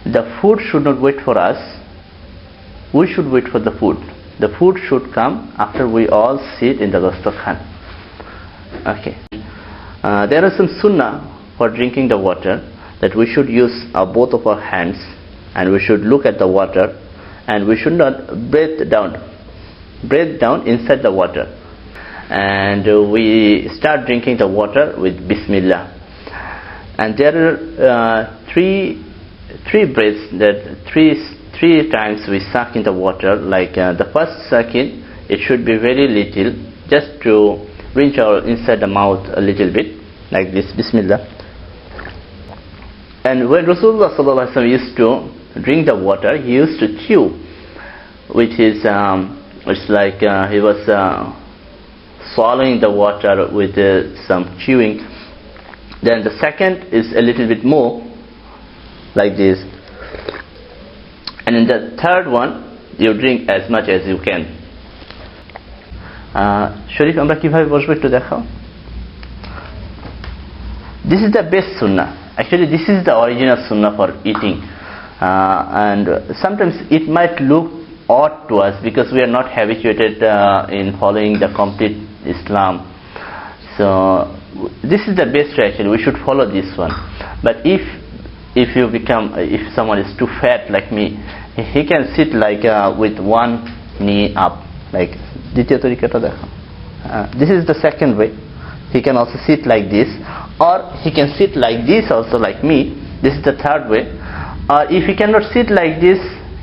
the food should not wait for us. We should wait for the food. The food should come after we all sit in the dastarkhan. Okay. There are some sunnah for drinking the water, that we should use both of our hands, and we should look at the water, and we should not breathe down inside the water, and we start drinking the water with Bismillah. And there are three breaths, that three times we suck in the water. Like the first sucking, it should be very little, just to rinse our inside the mouth a little bit, like this, Bismillah. And when Rasulullah sallallahu alaihi wasallam used to drink the water, he used to chew, which is it's like he was swallowing the water with some chewing. Then the second is a little bit more, like this. And in the third one, you drink as much as you can. Sharif, আমরা কিভাবে বসবো একটু দেখাও. This is the best sunnah. Actually, this is the original sunnah for eating. And sometimes it might look odd to us because we are not habituated in following the complete Islam. So this is the best way. Actually, we should follow this one. But if someone is too fat like me, he can sit like with one knee up, like this is the second way. He can also sit like this, or he can sit like this also, like me. This is the third way. Or if he cannot sit like this,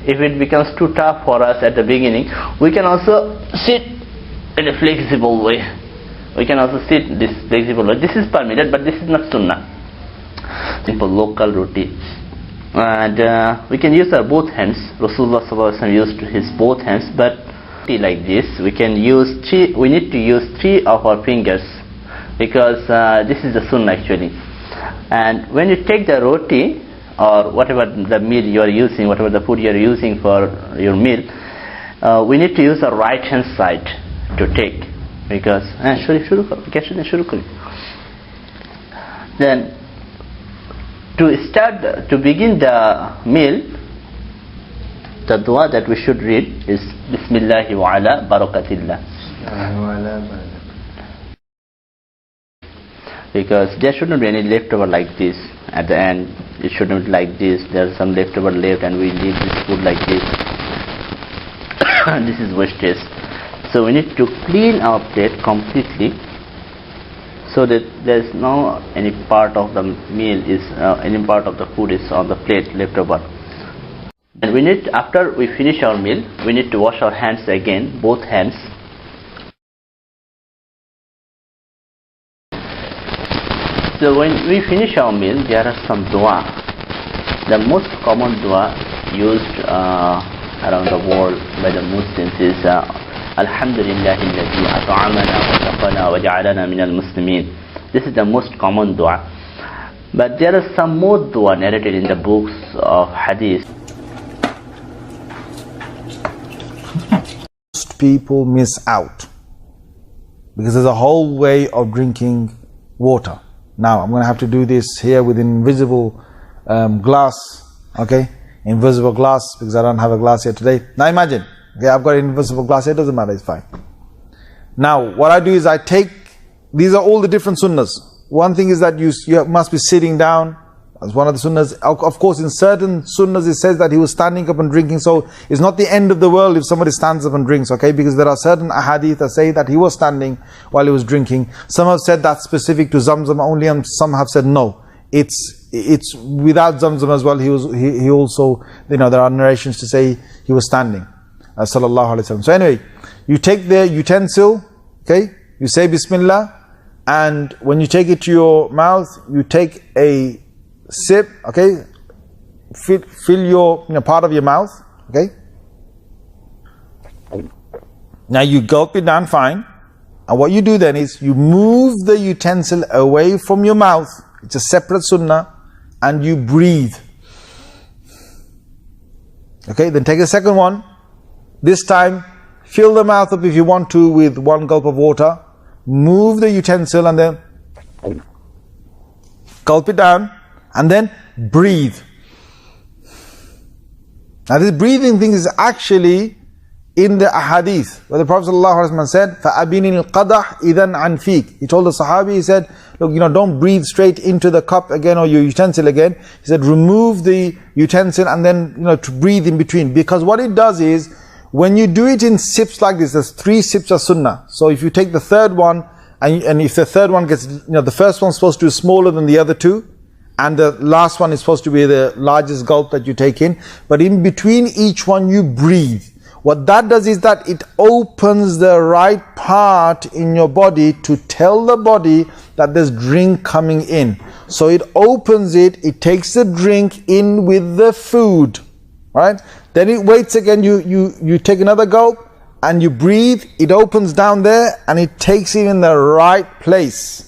if it becomes too tough for us at the beginning, we can also sit in a flexible way. We can also sit this flexible way. This is permitted, but this is not sunnah. Simple local roti. And we can use our both hands. Rasulullah sallallahu alaihi wasallam used his both hands, but like this, we need to use 3 of our fingers, because this is the sunnah actually. And when you take the roti, or whatever the meal you are using, whatever the food you are using for your meal, we need to use the right hand side to take, because then to begin the meal, the dua that we should read is Bismillahi wa ala barakatillah. Because there shouldn't be any leftover like this at the end. It shouldn't be like this. There's some leftover left and we leave this food like this. This is wastage. So we need to clean our plate completely, so that there's no any part of the meal is any part of the food is on the plate left over. And we need, after we finish our meal, we need to wash our hands again, both hands. So when we finish our meal, there are some dua. The most common dua used around the world by the Muslims is Alhamdulillahi alladhi at'amana wa saqana wa ja'alana minal muslimin. This is the most common dua. But there are some more dua narrated in the books of Hadith. Most people miss out because there's a whole way of drinking water. Now I'm going to have to do this here with invisible glass, okay, invisible glass, because I don't have a glass here today. Now imagine, okay, I've got an invisible glass here, doesn't matter, it's fine. Now what I do is I take, these are all the different sunnahs. One thing is that you must be sitting down, as one of the sunnahs. Of course in certain sunnahs it says that he was standing up and drinking, so it's not the end of the world if somebody stands up and drinks, okay, because there are certain ahadith that say that he was standing while he was drinking. Some have said that's specific to Zamzam only, and some have said no, it's without Zamzam as well. He also, there are narrations to say he was standing, sallallahu alaihi wasallam. So anyway, you take the utensil, okay, you say Bismillah, and when you take it to your mouth, you take a sip, okay, fill your part of your mouth, okay. Now you gulp it down fine, and what you do then is you move the utensil away from your mouth. It's a separate sunnah, and you breathe. Okay, then take a second one. This time fill the mouth up if you want to with 1 gulp of water. Move the utensil and then gulp it down, and then breathe. Now this breathing thing is actually in the ahadith, where the Prophet ﷺ said, فَأَبِنِ الْقَدَحْ إِذَنْ عَنْ فِيكَ. He told the Sahabi, he said, look, don't breathe straight into the cup again or your utensil again. He said, remove the utensil and then, to breathe in between. Because what it does is, when you do it in sips like this, there's 3 sips of sunnah. So if you take the third one, and if the third one gets, the first one's supposed to be smaller than the other 2, and the last one is supposed to be the largest gulp that you take in. But in between each one, you breathe. What that does is that it opens the right part in your body to tell the body that there's drink coming in. So it opens it, it takes the drink in with the food, right? Then it waits again, you take another gulp and you breathe, it opens down there and it takes it in the right place.